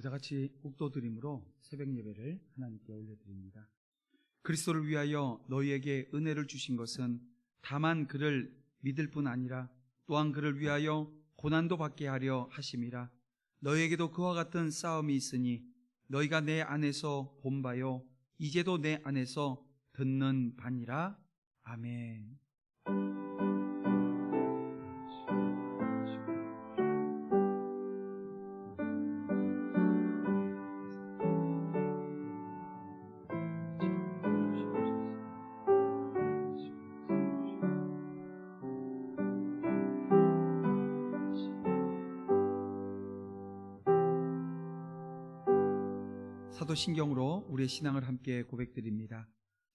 우리 다 같이 국도드림으로 새벽 예배를 하나님께 올려드립니다. 그리스도를 위하여 너희에게 은혜를 주신 것은 다만 그를 믿을 뿐 아니라 또한 그를 위하여 고난도 받게 하려 하심이라. 너희에게도 그와 같은 싸움이 있으니 너희가 내 안에서 본 바요 이제도 내 안에서 듣는 바니라. 아멘. 사도신경으로 우리의 신앙을 함께 고백드립니다.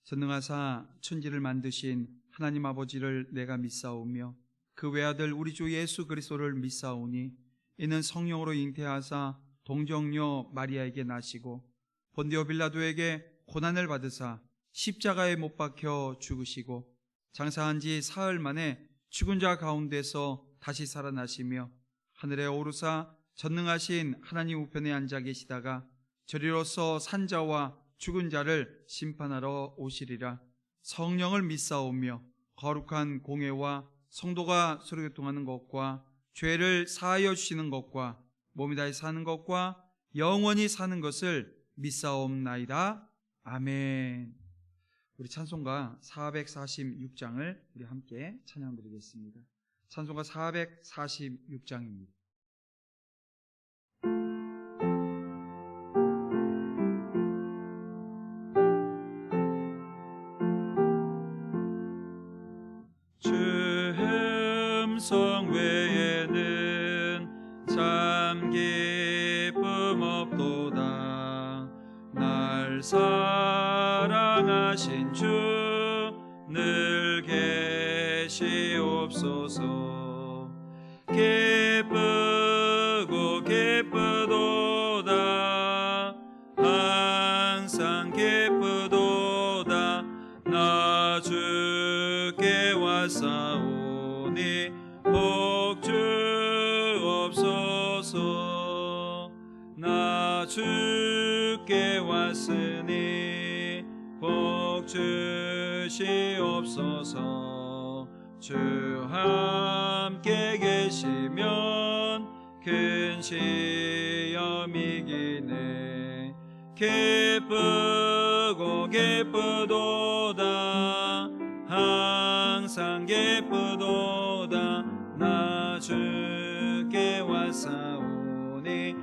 전능하사 천지를 만드신 하나님 아버지를 내가 믿사오며 그 외아들 우리 주 예수 그리스도를 믿사오니 이는 성령으로 잉태하사 동정녀 마리아에게 나시고 본디오 빌라도에게 고난을 받으사 십자가에 못 박혀 죽으시고 장사한 지 사흘 만에 죽은 자 가운데서 다시 살아나시며 하늘에 오르사 전능하신 하나님 우편에 앉아 계시다가 저리로서 산자와 죽은 자를 심판하러 오시리라. 성령을 믿사오며 거룩한 공회와 성도가 서로 교통하는 것과 죄를 사하여 주시는 것과 몸이 다시 사는 것과 영원히 사는 것을 믿사옵나이다. 아멘. 우리 찬송가 446장을 우리 함께 찬양드리겠습니다. 찬송가 446장입니다. 성 외에는 참 기쁨 없도다. 날 사랑하신 주 늘 계시옵소서. 기쁘고 기쁘도다. 항상 기쁘도다. 나 주께 왔사오니 복주옵소서. 나 주께 왔으니 복주시옵소서. 주 함께 계시면 큰 시험이기네. 기쁘고 기쁘도다. 항상 기쁘도다. 나 주께 왔사오니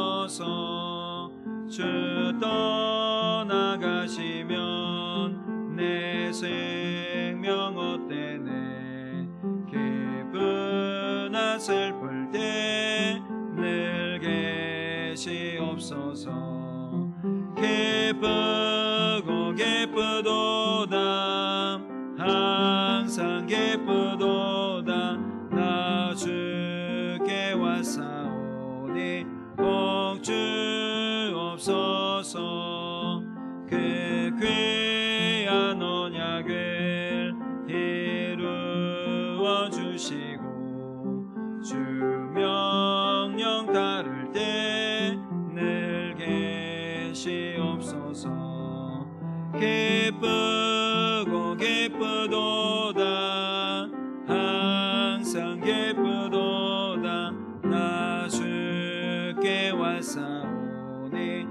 복주옵소서. 주 떠나가시면 내 생명 헛되네. 기쁘나 슬플 때 늘 계시옵소서. 기쁘고 기쁘도다. 항상 기쁘도다. 나 주께 왔사오니 복주옵소서. 그 귀한 언약을 이루어 주시고 주 명령 따를 때 늘 계시옵소서. 기쁘고 기쁘도다. 항상 기쁘도다. 나 주께 왔사오니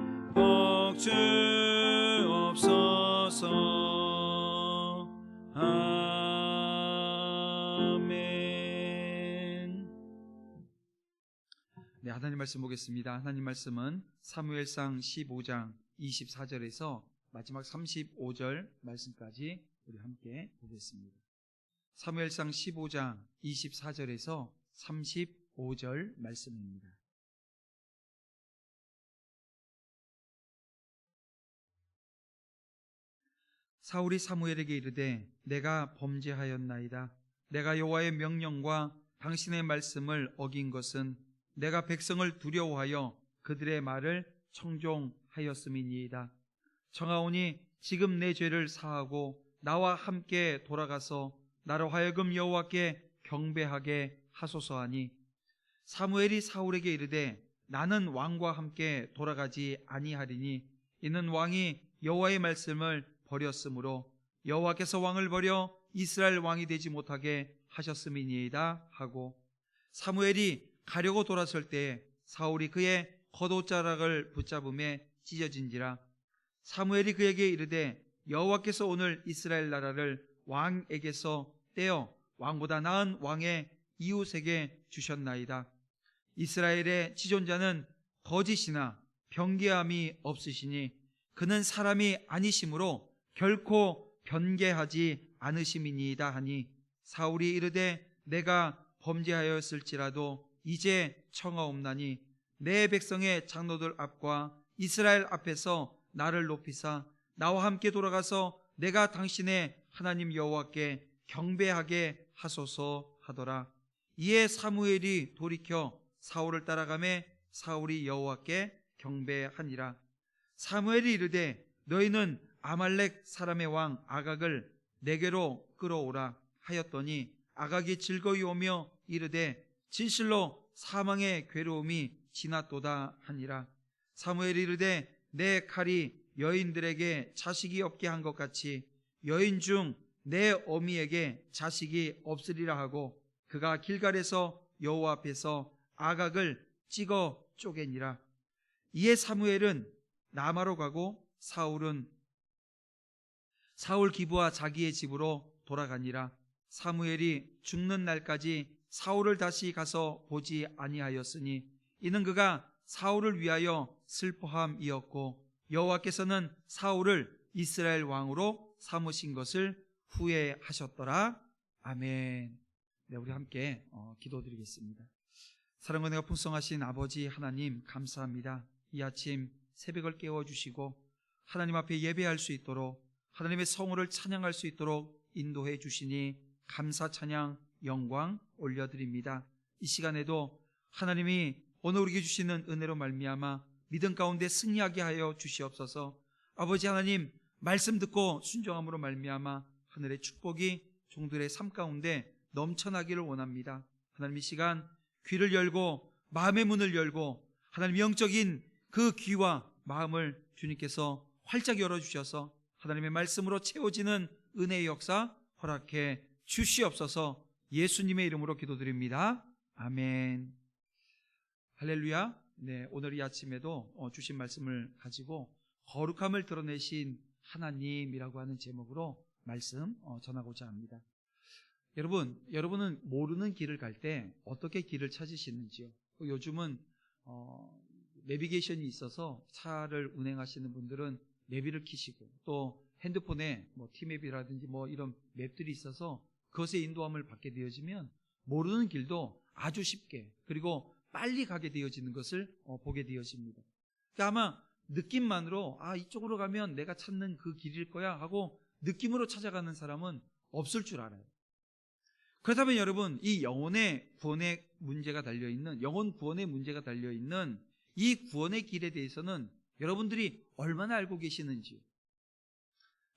복주옵소서. 아멘. 네, 하나님 말씀 보겠습니다. 하나님 말씀은 사무엘상 15장 24절에서 마지막 35절 말씀까지 우리 함께 보겠습니다. 사무엘상 15장 24절에서 35절 말씀입니다. 사울이 사무엘에게 이르되 내가 범죄하였나이다. 내가 여호와의 명령과 당신의 말씀을 어긴 것은 내가 백성을 두려워하여 그들의 말을 청종하였음이니이다. 청하오니 지금 내 죄를 사하고 나와 함께 돌아가서 나로 하여금 여호와께 경배하게 하소서 하니 사무엘이 사울에게 이르되 나는 왕과 함께 돌아가지 아니하리니 이는 왕이 여호와의 말씀을 버렸으므로 여호와께서 왕을 버려 이스라엘 왕이 되지 못하게 하셨음이니이다 하고, 사무엘이 가려고 돌아설 때에 사울이 그의 겉옷자락을 붙잡음에 찢어진지라. 사무엘이 그에게 이르되 여호와께서 오늘 이스라엘 나라를 왕에게서 떼어 왕보다 나은 왕의 이웃에게 주셨나이다. 이스라엘의 지존자는 거짓이나 변개함이 없으시니 그는 사람이 아니심으로 결코 변개하지 않으심이니이다 하니, 사울이 이르되 내가 범죄하였을지라도 이제 청하옵나니 내 백성의 장로들 앞과 이스라엘 앞에서 나를 높이사 나와 함께 돌아가서 내가 당신의 하나님 여호와께 경배하게 하소서 하더라. 이에 사무엘이 돌이켜 사울을 따라가매 사울이 여호와께 경배하니라. 사무엘이 이르되 너희는 아말렉 사람의 왕 아각을 내게로 끌어오라 하였더니 아각이 즐거이 오며 이르되 진실로 사망의 괴로움이 지났도다 하니라. 사무엘이 이르되 내 칼이 여인들에게 자식이 없게 한 것 같이 여인 중 내 어미에게 자식이 없으리라 하고, 그가 길갈에서 여호와 앞에서 아각을 찍어 쪼개니라. 이에 사무엘은 라마로 가고 사울은 사울 기브와 자기의 집으로 돌아가니라. 사무엘이 죽는 날까지 사울을 다시 가서 보지 아니하였으니 이는 그가 사울을 위하여 슬퍼함이었고 여호와께서는 사울을 이스라엘 왕으로 삼으신 것을 후회하셨더라. 아멘. 네, 우리 함께 기도드리겠습니다. 사랑과 은혜가 풍성하신 아버지 하나님, 감사합니다. 이 아침 새벽을 깨워주시고 하나님 앞에 예배할 수 있도록, 하나님의 성호를 찬양할 수 있도록 인도해 주시니 감사 찬양 영광 올려드립니다. 이 시간에도 하나님이 오늘 우리에게 주시는 은혜로 말미암아 믿음 가운데 승리하게 하여 주시옵소서. 아버지 하나님, 말씀 듣고 순종함으로 말미암아 하늘의 축복이 종들의 삶 가운데 넘쳐나기를 원합니다. 하나님, 이 시간 귀를 열고 마음의 문을 열고 하나님 영적인 그 귀와 마음을 주님께서 활짝 열어주셔서 하나님의 말씀으로 채워지는 은혜의 역사 허락해 주시옵소서. 예수님의 이름으로 기도드립니다. 아멘. 할렐루야. 네, 오늘 이 아침에도 주신 말씀을 가지고 거룩함을 드러내신 하나님이라고 하는 제목으로 말씀 전하고자 합니다. 여러분은 모르는 길을 갈 때 어떻게 길을 찾으시는지요? 요즘은 내비게이션이 있어서 차를 운행하시는 분들은 내비를 켜시고 또 핸드폰에 티맵이라든지 이런 맵들이 있어서 그것의 인도함을 받게 되어지면 모르는 길도 아주 쉽게 그리고 빨리 가게 되어지는 것을 보게 되어집니다. 그러니까 아마 느낌만으로 이쪽으로 가면 내가 찾는 그 길일 거야 하고 느낌으로 찾아가는 사람은 없을 줄 알아요. 그렇다면 여러분, 이 영혼의 구원의 문제가 달려있는, 영혼 구원의 문제가 달려있는 이 구원의 길에 대해서는 여러분들이 얼마나 알고 계시는지요?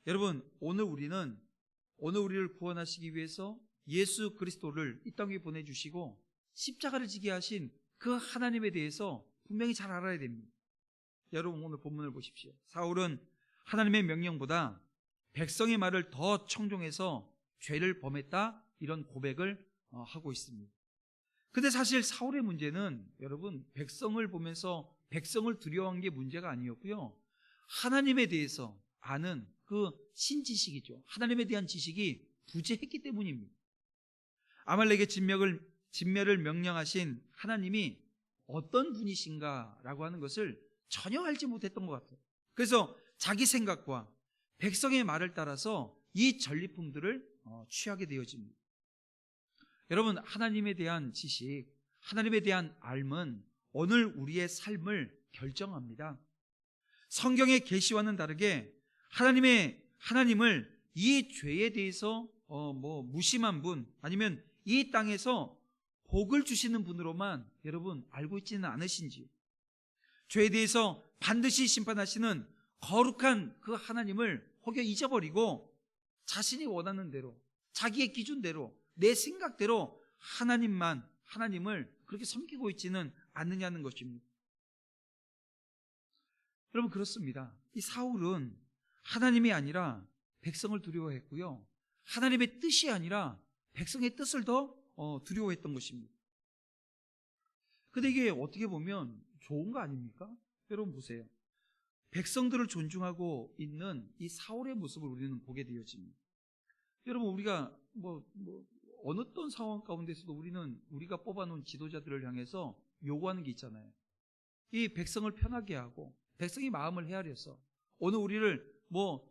여러분, 오늘 우리를 구원하시기 위해서 예수 그리스도를 이 땅에 보내주시고 십자가를 지게 하신 그 하나님에 대해서 분명히 잘 알아야 됩니다. 여러분, 오늘 본문을 보십시오. 사울은 하나님의 명령보다 백성의 말을 더 청종해서 죄를 범했다, 이런 고백을 하고 있습니다. 근데 사실 사울의 문제는 여러분, 백성을 보면서 백성을 두려워한 게 문제가 아니었고요, 하나님에 대해서 아는 그 신지식이죠. 하나님에 대한 지식이 부재했기 때문입니다. 아말렉의 진멸을 명령하신 하나님이 어떤 분이신가라고 하는 것을 전혀 알지 못했던 것 같아요. 그래서 자기 생각과 백성의 말을 따라서 이 전리품들을 취하게 되어집니다. 여러분, 하나님에 대한 지식, 하나님에 대한 알은 오늘 우리의 삶을 결정합니다. 성경의 계시와는 다르게 하나님을 이 죄에 대해서 무심한 분, 아니면 이 땅에서 복을 주시는 분으로만 여러분 알고 있지는 않으신지요? 죄에 대해서 반드시 심판하시는 거룩한 그 하나님을 혹여 잊어버리고 자신이 원하는 대로, 자기의 기준대로, 내 생각대로 하나님을 그렇게 섬기고 있지는 않느냐는 것입니다. 여러분, 그렇습니다. 이 사울은 하나님이 아니라 백성을 두려워했고요, 하나님의 뜻이 아니라 백성의 뜻을 더 두려워했던 것입니다. 근데 이게 어떻게 보면 좋은 거 아닙니까? 여러분 보세요. 백성들을 존중하고 있는 이 사울의 모습을 우리는 보게 되어집니다. 여러분, 우리가 어느 어떤 상황 가운데서도 우리가 뽑아놓은 지도자들을 향해서 요구하는 게 있잖아요. 이 백성을 편하게 하고 백성이 마음을 헤아려서 오늘 우리를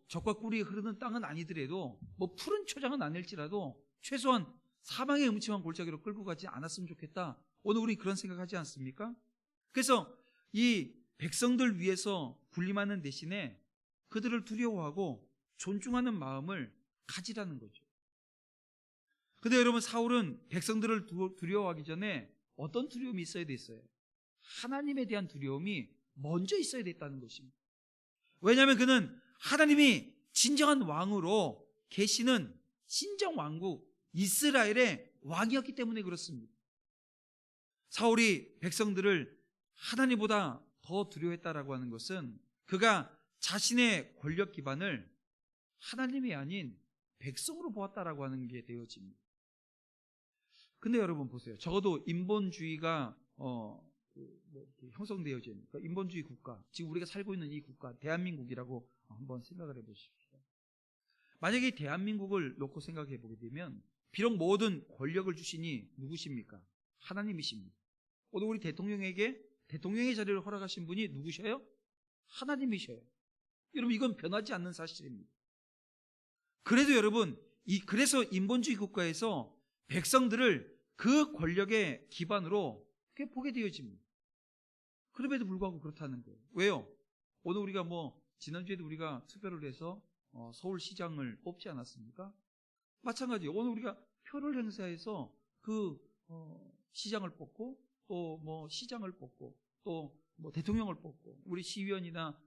적과 꿀이 흐르는 땅은 아니더라도 푸른 초장은 아닐지라도 최소한 사망의 음침한 골짜기로 끌고 가지 않았으면 좋겠다. 오늘 우리 그런 생각하지 않습니까? 그래서 이 백성들 위해서 군림하는 대신에 그들을 두려워하고 존중하는 마음을 가지라는 거죠. 근데 여러분, 사울은 백성들을 두려워하기 전에 어떤 두려움이 있어야 됐어요? 하나님에 대한 두려움이 먼저 있어야 됐다는 것입니다. 왜냐하면 그는 하나님이 진정한 왕으로 계시는 신정왕국 이스라엘의 왕이었기 때문에 그렇습니다. 사울이 백성들을 하나님보다 더 두려워했다라고 하는 것은 그가 자신의 권력 기반을 하나님이 아닌 백성으로 보았다라고 하는 게 되어집니다. 근데 여러분 보세요. 적어도 인본주의가 형성되어져 있는 인본주의 국가, 지금 우리가 살고 있는 이 국가 대한민국이라고 한번 생각을 해보십시오. 만약에 이 대한민국을 놓고 생각해 보게 되면 비록 모든 권력을 주시니 누구십니까? 하나님이십니다. 오늘 우리 대통령에게 대통령의 자리를 허락하신 분이 누구셔요? 하나님이셔요. 여러분, 이건 변하지 않는 사실입니다. 그래도 여러분, 그래서 인본주의 국가에서 백성들을 그 권력의 기반으로 보게 되어집니다. 그럼에도 불구하고 그렇다는 거예요. 왜요? 오늘 우리가 지난주에도 우리가 투표를 해서 서울시장을 뽑지 않았습니까? 마찬가지예요. 오늘 우리가 표를 행사해서 그 시장을 뽑고 또 시장을 뽑고 또 대통령을 뽑고 우리 시의원이나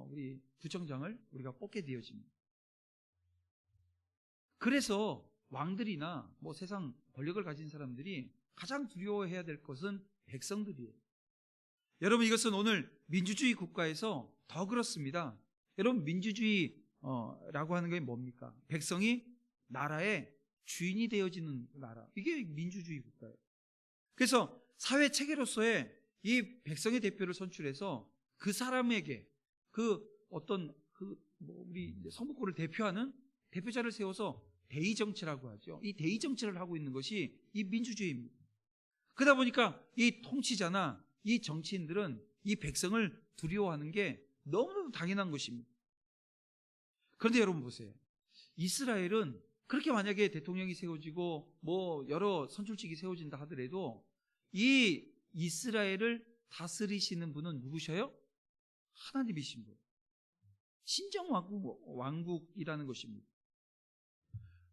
우리 구청장을 우리가 뽑게 되어집니다. 그래서 왕들이나 세상 권력을 가진 사람들이 가장 두려워해야 될 것은 백성들이에요. 여러분, 이것은 오늘 민주주의 국가에서 더 그렇습니다. 여러분, 민주주의라고 하는 게 뭡니까? 백성이 나라의 주인이 되어지는 나라, 이게 민주주의 국가예요. 그래서 사회 체계로서의 이 백성의 대표를 선출해서 그 사람에게 우리 성북구를 대표하는 대표자를 세워서 대의 정치라고 하죠. 이 대의 정치를 하고 있는 것이 이 민주주의입니다. 그러다 보니까 이 통치자나 이 정치인들은 이 백성을 두려워하는 게 너무나도 당연한 것입니다. 그런데 여러분 보세요. 이스라엘은 그렇게 만약에 대통령이 세워지고 여러 선출직이 세워진다 하더라도 이 이스라엘을 다스리시는 분은 누구셔요? 하나님이신 분. 신정왕국이라는 것입니다.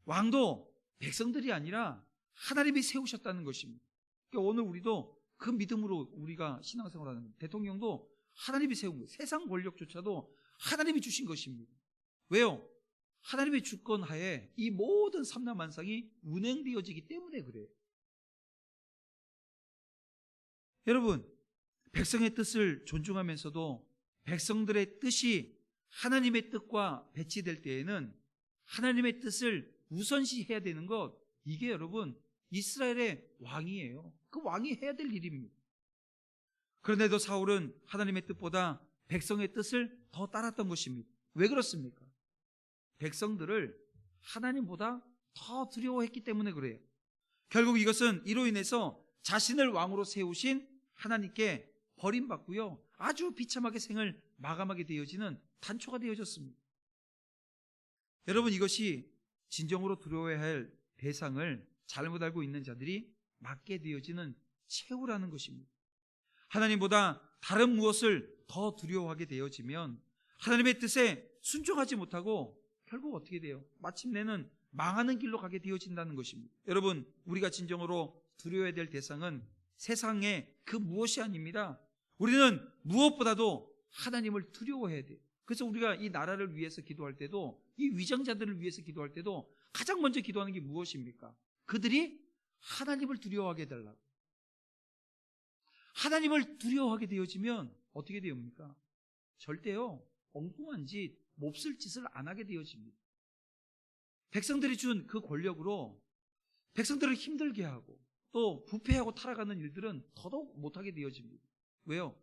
왕도 백성들이 아니라 하나님이 세우셨다는 것입니다. 그러니까 오늘 우리도 그 믿음으로 우리가 신앙생활하는 겁니다. 대통령도 하나님이 세운 거예요. 세상 권력조차도 하나님이 주신 것입니다. 왜요? 하나님의 주권 하에 이 모든 삼라만상이 운행되어지기 때문에 그래요. 여러분, 백성의 뜻을 존중하면서도 백성들의 뜻이 하나님의 뜻과 배치될 때에는 하나님의 뜻을 우선시해야 되는 것, 이게 여러분 이스라엘의 왕이에요. 그 왕이 해야 될 일입니다. 그런데도 사울은 하나님의 뜻보다 백성의 뜻을 더 따랐던 것입니다. 왜 그렇습니까? 백성들을 하나님보다 더 두려워했기 때문에 그래요. 결국 이것은 이로 인해서 자신을 왕으로 세우신 하나님께 버림받고요, 아주 비참하게 생을 마감하게 되어지는 단초가 되어졌습니다. 여러분, 이것이 진정으로 두려워해야 할 대상을 잘못 알고 있는 자들이 맡게 되어지는 최후라는 것입니다. 하나님보다 다른 무엇을 더 두려워하게 되어지면 하나님의 뜻에 순종하지 못하고 결국 어떻게 돼요? 마침내는 망하는 길로 가게 되어진다는 것입니다. 여러분, 우리가 진정으로 두려워해야 될 대상은 세상의 그 무엇이 아닙니다. 우리는 무엇보다도 하나님을 두려워해야 돼요. 그래서 우리가 이 나라를 위해서 기도할 때도, 이 위정자들을 위해서 기도할 때도 가장 먼저 기도하는 게 무엇입니까? 그들이 하나님을 두려워하게 해달라고. 하나님을 두려워하게 되어지면 어떻게 됩니까? 절대요, 엉뚱한 짓, 몹쓸 짓을 안 하게 되어집니다. 백성들이 준 그 권력으로 백성들을 힘들게 하고 또 부패하고 타락하는 일들은 더더욱 못하게 되어집니다. 왜요?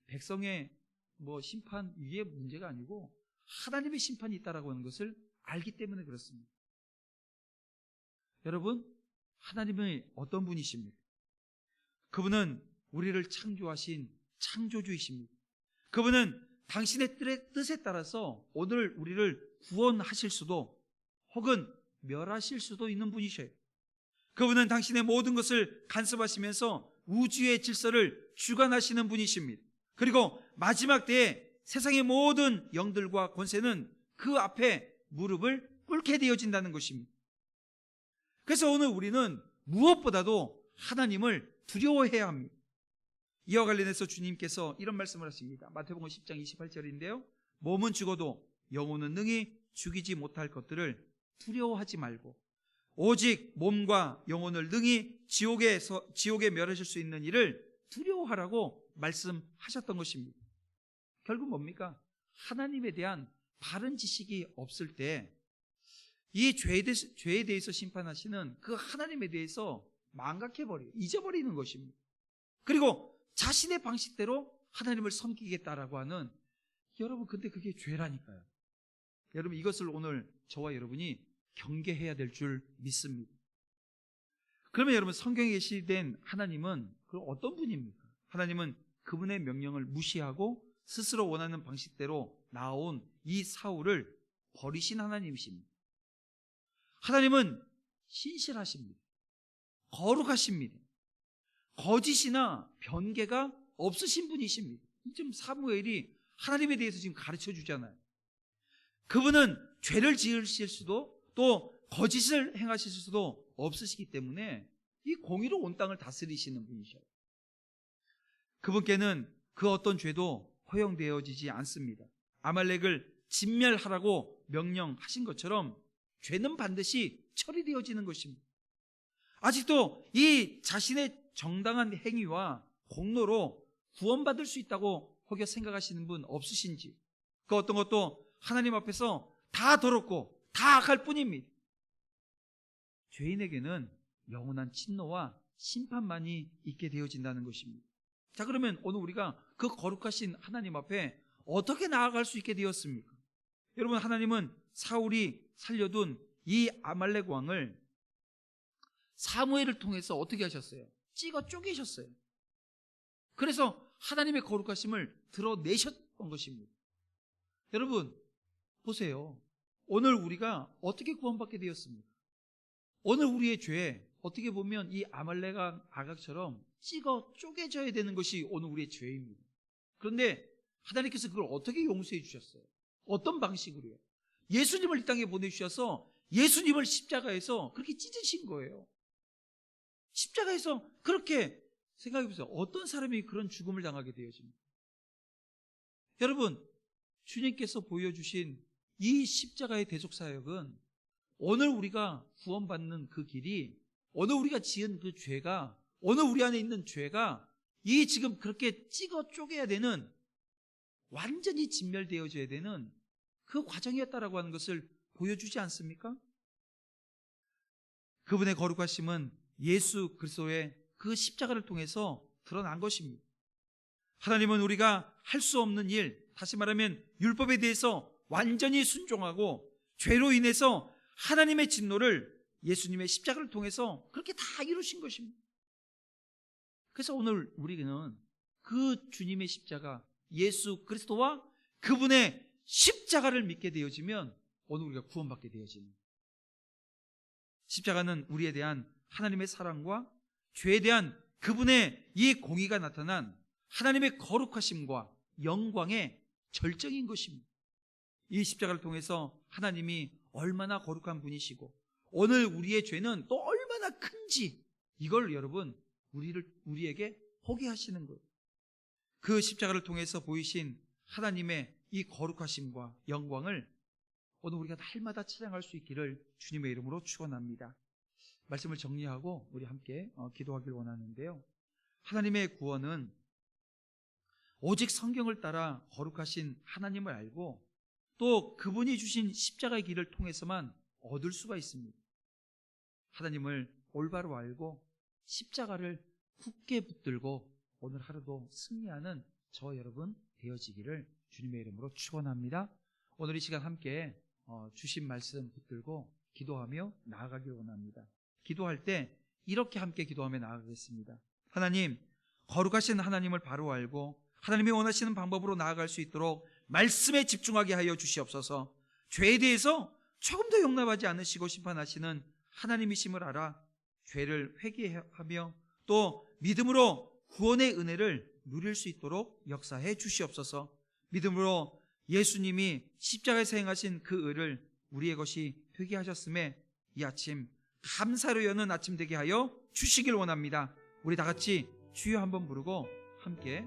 백성의 심판, 이게 문제가 아니고 하나님의 심판이 있다라고 하는 것을 알기 때문에 그렇습니다. 여러분, 하나님이 어떤 분이십니까? 그분은 우리를 창조하신 창조주이십니다. 그분은 당신의 뜻에 따라서 오늘 우리를 구원하실 수도 혹은 멸하실 수도 있는 분이셔요. 그분은 당신의 모든 것을 간섭하시면서 우주의 질서를 주관하시는 분이십니다. 그리고 마지막 때에 세상의 모든 영들과 권세는 그 앞에 무릎을 꿇게 되어진다는 것입니다. 그래서 오늘 우리는 무엇보다도 하나님을 두려워해야 합니다. 이와 관련해서 주님께서 이런 말씀을 하십니다. 마태복음 10장 28절인데요. 몸은 죽어도 영혼은 능히 죽이지 못할 것들을 두려워하지 말고 오직 몸과 영혼을 능히 지옥에 멸하실 수 있는 일을 두려워하라고 말씀하셨던 것입니다. 결국 뭡니까? 하나님에 대한 바른 지식이 없을 때 이 죄에 대해서 심판하시는 그 하나님에 대해서 망각해버려요. 잊어버리는 것입니다. 그리고 자신의 방식대로 하나님을 섬기겠다라고 하는, 여러분, 근데 그게 죄라니까요. 여러분, 이것을 오늘 저와 여러분이 경계해야 될 줄 믿습니다. 그러면 여러분, 성경에 계시된 하나님은 그 어떤 분입니까? 하나님은 그분의 명령을 무시하고 스스로 원하는 방식대로 나온 이 사울을 버리신 하나님이십니다. 하나님은 신실하십니다. 거룩하십니다. 거짓이나 변개가 없으신 분이십니다. 지금 사무엘이 하나님에 대해서 지금 가르쳐 주잖아요. 그분은 죄를 지으실 수도 또 거짓을 행하실 수도 없으시기 때문에 이 공의로 온 땅을 다스리시는 분이셔요. 그분께는 그 어떤 죄도 허용되어지지 않습니다. 아말렉을 진멸하라고 명령하신 것처럼 죄는 반드시 처리되어지는 것입니다. 아직도 이 자신의 정당한 행위와 공로로 구원받을 수 있다고 혹여 생각하시는 분 없으신지? 그 어떤 것도 하나님 앞에서 다 더럽고 다 악할 뿐입니다. 죄인에게는 영원한 진노와 심판만이 있게 되어진다는 것입니다. 자, 그러면 오늘 우리가 그 거룩하신 하나님 앞에 어떻게 나아갈 수 있게 되었습니까? 여러분, 하나님은 사울이 살려둔 이 아말렉 왕을 사무엘을 통해서 어떻게 하셨어요? 찍어 쪼개셨어요. 그래서 하나님의 거룩하심을 드러내셨던 것입니다. 여러분, 보세요. 오늘 우리가 어떻게 구원받게 되었습니까? 오늘 우리의 죄, 어떻게 보면 이 아말렉 아각처럼 찍어 쪼개져야 되는 것이 오늘 우리의 죄입니다. 그런데 하나님께서 그걸 어떻게 용서해 주셨어요? 어떤 방식으로요? 예수님을 이 땅에 보내주셔서 예수님을 십자가에서 그렇게 찢으신 거예요. 십자가에서 그렇게 생각해 보세요. 어떤 사람이 그런 죽음을 당하게 되어집니까? 여러분, 주님께서 보여주신 이 십자가의 대속사역은 오늘 우리가 구원받는 그 길이, 오늘 우리가 지은 그 죄가, 오늘 우리 안에 있는 죄가 이 지금 그렇게 찍어 쪼개야 되는, 완전히 진멸되어져야 되는 그 과정이었다라고 하는 것을 보여주지 않습니까? 그분의 거룩하심은 예수 그리스도의 그 십자가를 통해서 드러난 것입니다. 하나님은 우리가 할 수 없는 일, 다시 말하면 율법에 대해서 완전히 순종하고 죄로 인해서 하나님의 진노를 예수님의 십자가를 통해서 그렇게 다 이루신 것입니다. 그래서 오늘 우리는 그 주님의 십자가, 예수 그리스도와 그분의 십자가를 믿게 되어지면 오늘 우리가 구원받게 되어집니다. 십자가는 우리에 대한 하나님의 사랑과 죄에 대한 그분의 이 공의가 나타난 하나님의 거룩하심과 영광의 절정인 것입니다. 이 십자가를 통해서 하나님이 얼마나 거룩한 분이시고 오늘 우리의 죄는 또 얼마나 큰지, 이걸 여러분 우리에게 보게 하시는 거예요. 그 십자가를 통해서 보이신 하나님의 이 거룩하심과 영광을 오늘 우리가 날마다 찬양할 수 있기를 주님의 이름으로 축원합니다. 말씀을 정리하고 우리 함께 기도하길 원하는데요. 하나님의 구원은 오직 성경을 따라 거룩하신 하나님을 알고 또 그분이 주신 십자가의 길을 통해서만 얻을 수가 있습니다. 하나님을 올바로 알고 십자가를 굳게 붙들고 오늘 하루도 승리하는 저 여러분 되어지기를 주님의 이름으로 축원합니다. 오늘 이 시간 함께 주신 말씀 붙들고 기도하며 나아가길 원합니다. 기도할 때 이렇게 함께 기도하며 나아가겠습니다. 하나님, 거룩하신 하나님을 바로 알고 하나님이 원하시는 방법으로 나아갈 수 있도록 말씀에 집중하게 하여 주시옵소서. 죄에 대해서 조금 더 용납하지 않으시고 심판하시는 하나님이심을 알아 죄를 회개하며 또 믿음으로 구원의 은혜를 누릴 수 있도록 역사해 주시옵소서. 믿음으로 예수님이 십자가에서 행하신 그 의를 우리의 것이 되게 하셨음에 이 아침 감사로 여는 아침 되게 하여 주시길 원합니다. 우리 다 같이 주여 한번 부르고 함께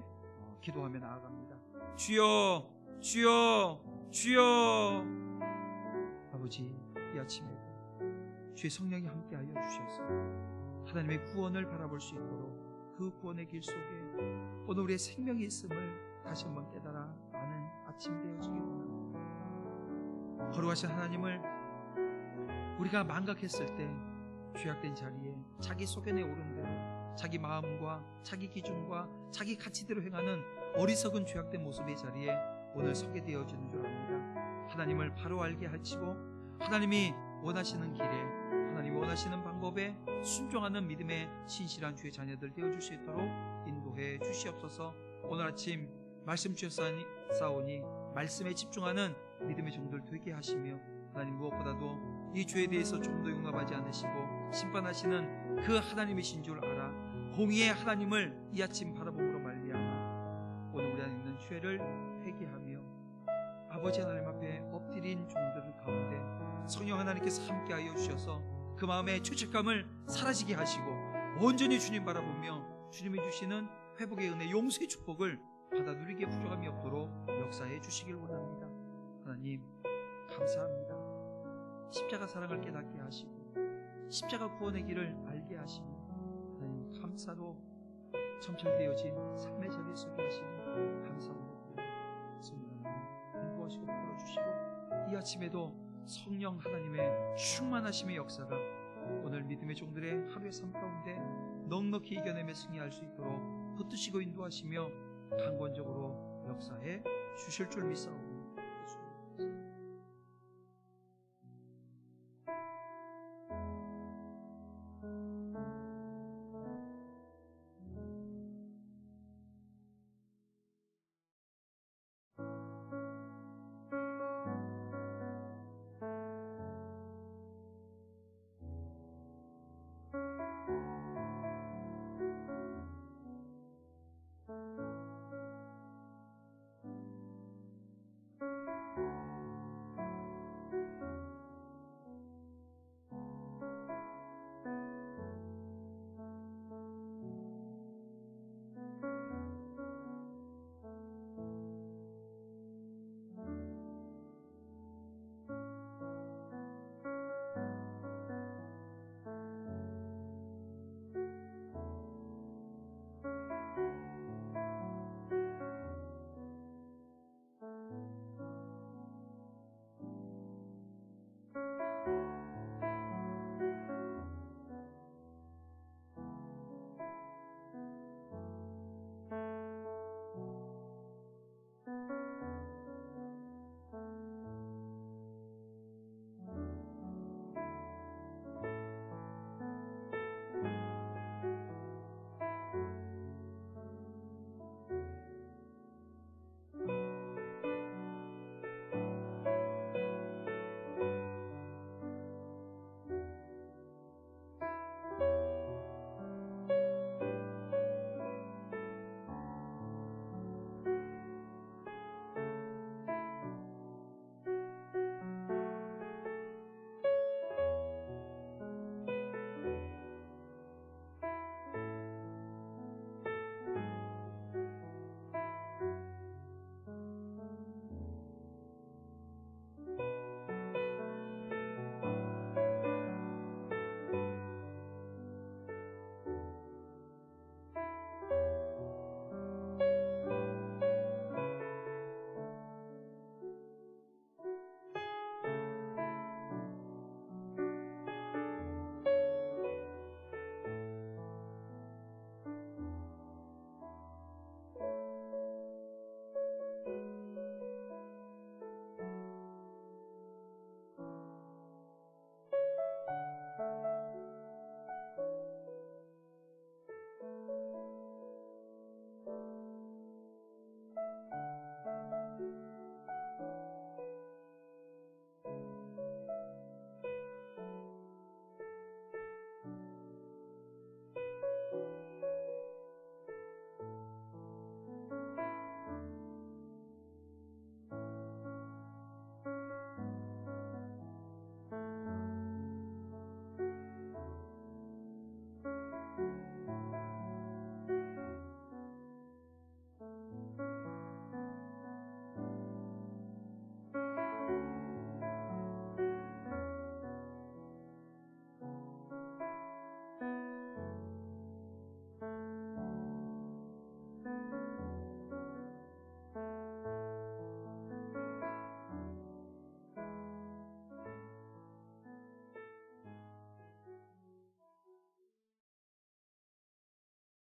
기도하며 나아갑니다. 주여, 주여, 주여. 아버지, 이 아침에 주의 성령이 함께하여 주셔서 하나님의 구원을 바라볼 수 있도록 그 구원의 길 속에 오늘 우리의 생명이 있음을 다시 한번 깨달아 아는 아침 되어지길 원합니다. 거룩하신 하나님을 우리가 망각했을 때 죄악된 자리에 자기 소견에 오른 대로 자기 마음과 자기 기준과 자기 가치대로 행하는 어리석은 죄악된 모습의 자리에 오늘 서게 되어지는 줄 압니다. 하나님을 바로 알게 하시고 하나님이 원하시는 길에 하나님이 원하시는 방법에 순종하는 믿음의 신실한 주의 자녀들 되어줄 수 있도록 인도해 주시옵소서. 오늘 아침 말씀 주셨사오니 말씀에 집중하는 믿음의 종들 되게 하시며 하나님 무엇보다도 이 죄에 대해서 좀 더 용납하지 않으시고 심판하시는 그 하나님이신 줄 알아 공의의 하나님을 이 아침 바라봄으로 말미암아 오늘 우리 안에 있는 죄를 회개하며 아버지 하나님 앞에 엎드린 종들 가운데 성령 하나님께서 함께하여 주셔서 그 마음의 죄책감을 사라지게 하시고 온전히 주님 바라보며 주님이 주시는 회복의 은혜, 용서의 축복을 받아 누리게 부족함이 없도록 역사해 주시길 원합니다. 하나님 감사합니다. 십자가 사랑을 깨닫게 하시고 십자가 구원의 길을 알게 하시며 하나님 감사로 점철되어진 삶의 자리 속에 하시니 감사합니다. 성령 하나님 인도하시고 풀어주시고 이 아침에도 성령 하나님의 충만하심의 역사가 오늘 믿음의 종들의 하루의 삶 가운데 넉넉히 이겨내며 승리할 수 있도록 붙드시고 인도하시며 강권적으로 역사해 주실 줄 믿사옵나다.